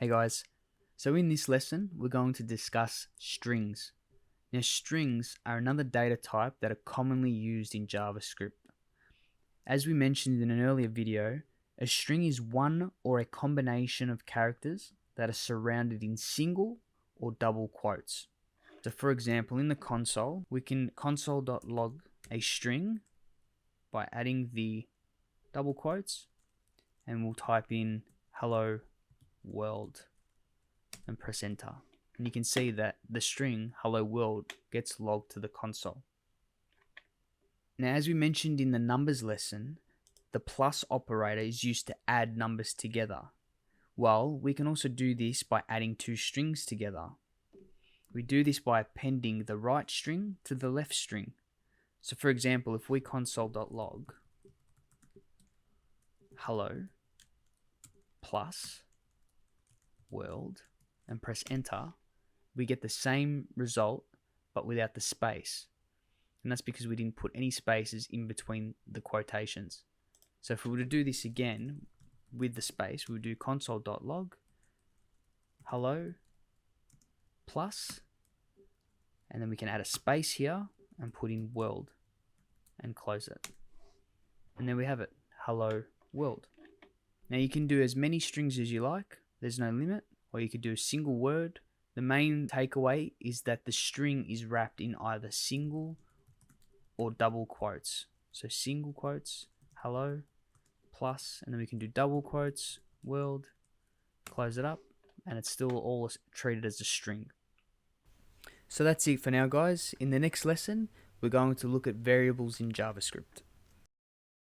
Hey guys, so in this lesson we're going to discuss strings. Now strings are another data type that are commonly used in JavaScript. As we mentioned in an earlier video, a string is one or a combination of characters that are surrounded in single or double quotes. So for example, in the console, we can console.log a string by adding the double quotes, and we'll type in hello world and press enter. And you can see that the string hello world gets logged to the console. Now, as we mentioned in the numbers lesson, the plus operator is used to add numbers together. Well, we can also do this by adding two strings together. We do this by appending the right string to the left string. So for example, if we console.log hello plus world and press enter, we get the same result but without the space. And that's because we didn't put any spaces in between the quotations. So if we were to do this again with the space, we would do console.log hello plus, and then we can add a space here and put in world and close it. And then we have it, hello world. Now you can do as many strings as you like, there's no limit, or you could do a single word. The main takeaway is that the string is wrapped in either single or double quotes. So single quotes, hello, plus, and then we can do double quotes, world, close it up, and it's still all treated as a string. So that's it for now, guys. In the next lesson, we're going to look at variables in JavaScript.